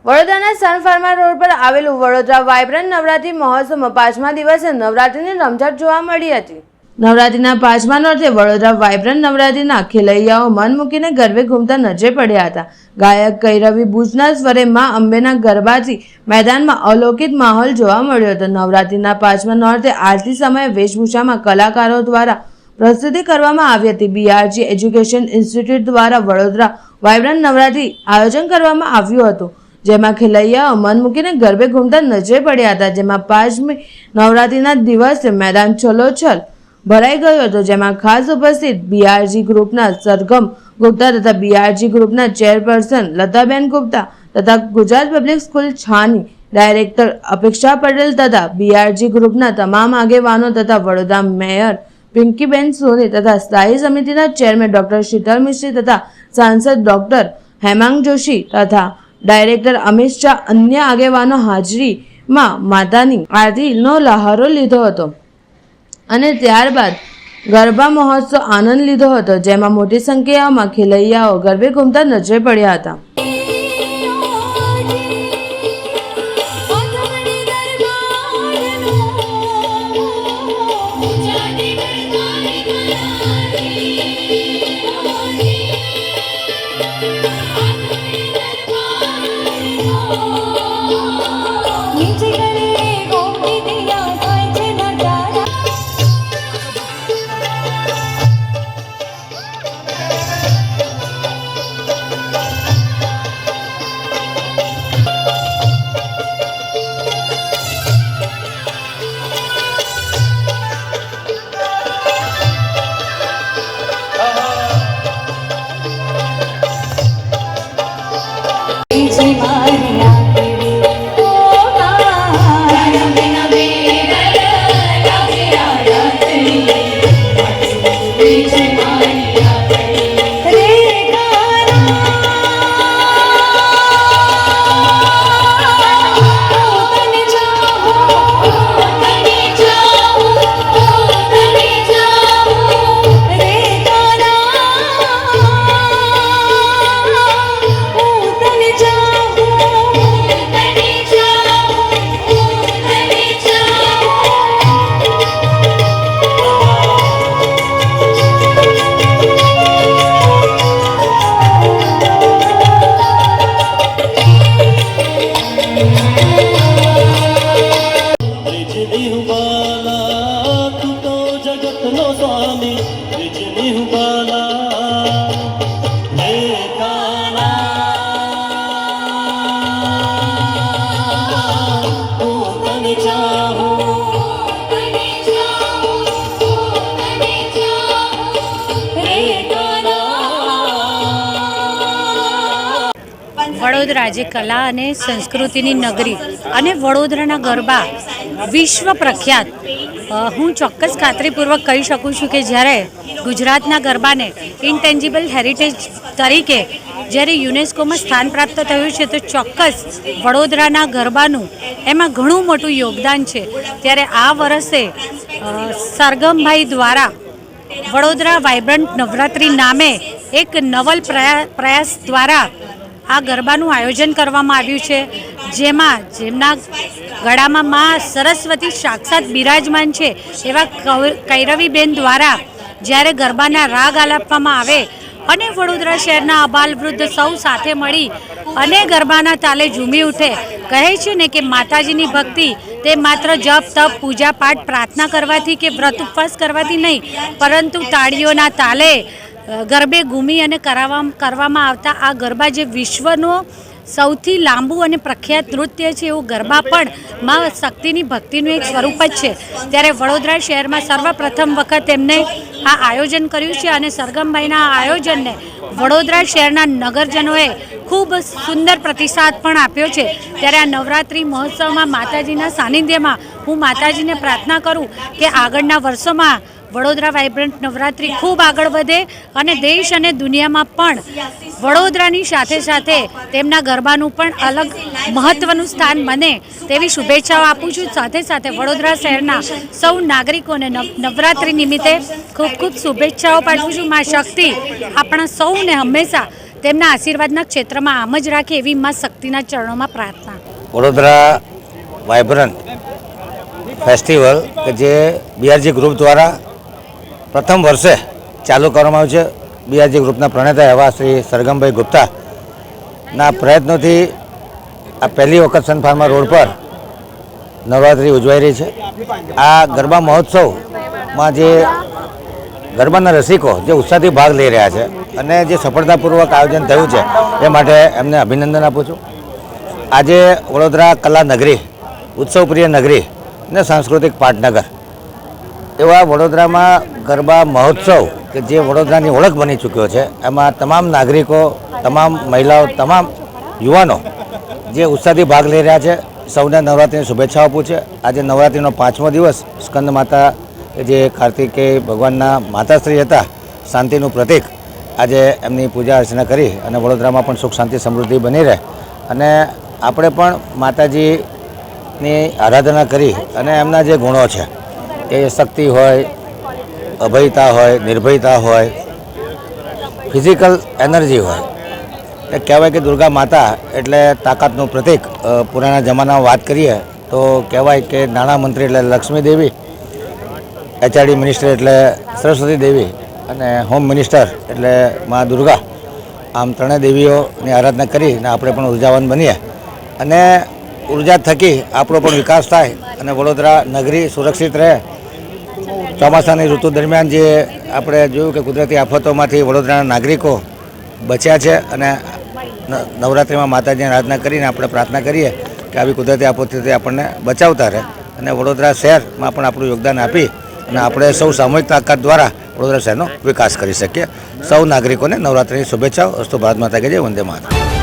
વડોદરાના Sun Pharma road પર આવેલું વડોદરા વાઇબ્રન્ટ નવરાત્રી મહોત્સવમાં 5મા દિવસે નવરાત્રીની રમઝટ જોવા મળી હતી। નવરાત્રીના 5મા નોરતે વડોદરા વાઇબ્રન્ટ નવરાત્રીના ખેલૈયાઓ મન મૂકીને ગરબે ઘૂમતા નજરે પડ્યા હતા। ગાયક કૈરવી ભુજના સ્વરે માં અંબેના ગરબાથી મેદાનમાં અલૌકિક માહોલ જોવા મળ્યો હતો। નવરાત્રીના 5મા નોરતે આરતી સમયે વેશભૂષામાં કલાકારો દ્વારા પ્રસ્તુતિ કરવામાં આવી હતી। બીઆરજી એજ્યુકેશન ઇન્સ્ટિટ્યૂટ દ્વારા વડોદરા વાઇબ્રન્ટ નવરાત્રી આયોજન કરવામાં આવ્યું હતું, જેમાં ખેલૈયાઓ મન મૂકીને ગરબે ઘૂમતા નજરે પડ્યા હતા। જેમાં 5મી નવરાત્રીના દિવસે મેદાન છલોછલ ભરાઈ ગયો હતો, જેમાં ખાસ ઉપસ્થિત બીઆરજી ગ્રુપના સરગમ ગુપ્તા તથા બીઆરજી ગ્રુપના ચેરપર્સન લતાબેન ગુપ્તા તથા ગુજરાત પબ્લિક સ્કૂલ છાની ડાયરેક્ટર અપેક્ષા પટેલ તથા બીઆરજી ગ્રુપના તમામ આગેવાનો તથા વડોદરા મેયર પિંકીબેન સોની તથા સ્થાયી સમિતિના ચેરમેન ડોક્ટર શીતલ મિશ્રી તથા સાંસદ ડોક્ટર હેમાંગ જોશી તથા ડાયરેક્ટર અમિત શાહ અન્ય આગેવાનો હાજરીમાં માતાની આરતીનો લહારો લીધો હતો અને ત્યારબાદ ગરબા મહોત્સવ આનંદ લીધો હતો, જેમાં મોટી સંખ્યામાં ખેલૈયાઓ ગરબે ઘૂમતા નજરે પડ્યા હતા। વડોદરા જે કલા અને સંસ્કૃતિની નગરી અને વડોદરાના ગરબા વિશ્વ પ્રખ્યાત, હું ચોક્કસ ખાતરીપૂર્વક કહી શકું છું કે જ્યારે ગુજરાતના ગરબાને ઇન્ટેન્જિબલ હેરિટેજ તરીકે જ્યારે યુનેસ્કોમાં સ્થાન પ્રાપ્ત થયું છે, તો ચોક્કસ વડોદરાના ગરબાનું એમાં ઘણું મોટું યોગદાન છે। ત્યારે આ વર્ષે સરગમભાઈ દ્વારા વડોદરા વાઇબ્રન્ટ નવરાત્રિ નામે એક નવલ પ્રયાસ દ્વારા આ ગરબાનું આયોજન કરવામાં આવ્યું છે, જેમના ગળામાં માં સરસ્વતી સાક્ષાત બિરાજમાન છે એવા કૈરવીબેન દ્વારા જ્યારે ગરબાના રાગ આલાપવામાં આવે અને વડોદરા શહેરના અબાલ વૃદ્ધ સૌ સાથે મળી અને ગરબાના તાલે ઝૂમી ઉઠે। કહે છે ને કે માતાજીની ભક્તિ તે માત્ર જપ તપ પૂજા પાઠ પ્રાર્થના કરવાથી કે વ્રત ઉપવાસ કરવાથી નહીં, પરંતુ તાળીઓના તાલે ગરબે ઘૂમી અને કરવામાં આવતા આ ગરબા જે વિશ્વનો સૌથી લાંબુ અને પ્રખ્યાત નૃત્ય છે, એવું ગરબા પણ માં શક્તિની ભક્તિનું એક સ્વરૂપ જ છે। ત્યારે વડોદરા શહેરમાં સર્વપ્રથમ વખત એમને આ આયોજન કર્યું છે અને સરગમભાઈના આ આયોજનને વડોદરા શહેરના નગરજનોએ ખૂબ સુંદર પ્રતિસાદ પણ આપ્યો છે। ત્યારે આ નવરાત્રિ મહોત્સવમાં માતાજીના સાનિધ્યમાં હું માતાજીને પ્રાર્થના કરું કે આગળના વર્ષોમાં વડોદરા વાઇબ્રન્ટ નવરાત્રિ ખૂબ આગળ વધે અને દેશ અને દુનિયામાં પણ વડોદરાની સાથે સાથે તેમના ગરબાનું પણ અલગ મહત્વનું સ્થાન બને તેવી શુભેચ્છાઓ આપું છું। સાથે સાથે વડોદરા શહેરના સૌ નાગરિકોને નવરાત્રિ નિમિત્તે ખૂબ ખૂબ શુભેચ્છાઓ પાઠવું છું। માં શક્તિ આપણા સૌને હંમેશા તેમના આશીર્વાદના ક્ષેત્રમાં આમ જ રાખે એવી મા શક્તિના ચરણોમાં પ્રાર્થના. વડોદરા વાઇબ્રન્ટ ફેસ્ટિવલ કે જે બીઆરજી ગ્રુપ દ્વારા પ્રથમ વર્ષે ચાલુ કરવામાં આવ્યું છે. બીઆરજી ગ્રુપના પ્રણેતા એવા શ્રી સરગમભાઈ ગુપ્તાના પ્રયત્નોથી આ પહેલી વખત સન ફાર્મા રોડ પર નવરાત્રિ ઉજવાઈ રહી છે. આ ગરબા મહોત્સવમાં જે ગરબાના રસિકો જે ઉત્સાહથી ભાગ લઈ રહ્યા છે અને જે સફળતાપૂર્વક આયોજન થયું છે એ માટે એમને અભિનંદન આપું છું. આજે વડોદરા કલા નગરી, ઉત્સવપ્રિય નગરી ને સાંસ્કૃતિક પાટનગર એવા વડોદરામાં ગરબા મહોત્સવ કે જે વડોદરાની ઓળખ બની ચૂક્યો છે, એમાં તમામ નાગરિકો, તમામ મહિલાઓ, તમામ યુવાનો જે ઉત્સાહથી ભાગ લઈ રહ્યા છે. સૌને નવરાત્રિની શુભેચ્છાઓ આપું છે. આજે નવરાત્રિનો 5મો દિવસ, સ્કંદ માતા જે કાર્તિકેય ભગવાનના માતાશ્રી હતા, શાંતિનું પ્રતીક, આજે એમની પૂજા અર્ચના કરી અને વડોદરામાં પણ સુખ શાંતિ સમૃદ્ધિ બની રહે અને આપણે પણ માતાજીની આરાધના કરી અને એમના જે ગુણો છે કે શક્તિ હોય, અભયતા હોય, નિર્ભયતા હોય, ફિઝિકલ એનર્જી હોય, એ કહેવાય કે દુર્ગા માતા એટલે તાકાતનું પ્રતીક. પુરાણા જમાનામાં વાત કરીએ તો કહેવાય કે નાણામંત્રી એટલે લક્ષ્મી દેવી, એચઆરડી મિનિસ્ટર એટલે સરસ્વતી દેવી અને હોમ મિનિસ્ટર એટલે મા દુર્ગા. આમ ત્રણેય દેવીઓની આરાધના કરીને આપણે પણ ઉર્જાવાન બનીએ અને ઉર્જા થકી આપણો પણ વિકાસ થાય અને વડોદરા નગરી સુરક્ષિત રહે. ચોમાસાની ઋતુ દરમિયાન જે આપણે જોયું કે કુદરતી આફતોમાંથી વડોદરાના નાગરિકો બચ્યા છે અને નવરાત્રિમાં માતાજીની આરાધના કરીને આપણે પ્રાર્થના કરીએ કે આવી કુદરતી આફતોથી આપણને બચાવતા રહે અને વડોદરા શહેરમાં પણ આપણું યોગદાન આપી અને આપણે સૌ સામૂહિક તાકાત દ્વારા વડોદરા શહેરનો વિકાસ કરી શકીએ. સૌ નાગરિકોને નવરાત્રિની શુભેચ્છાઓ. અસ્તુ ભારત માતા કે જય. વંદે માતરમ.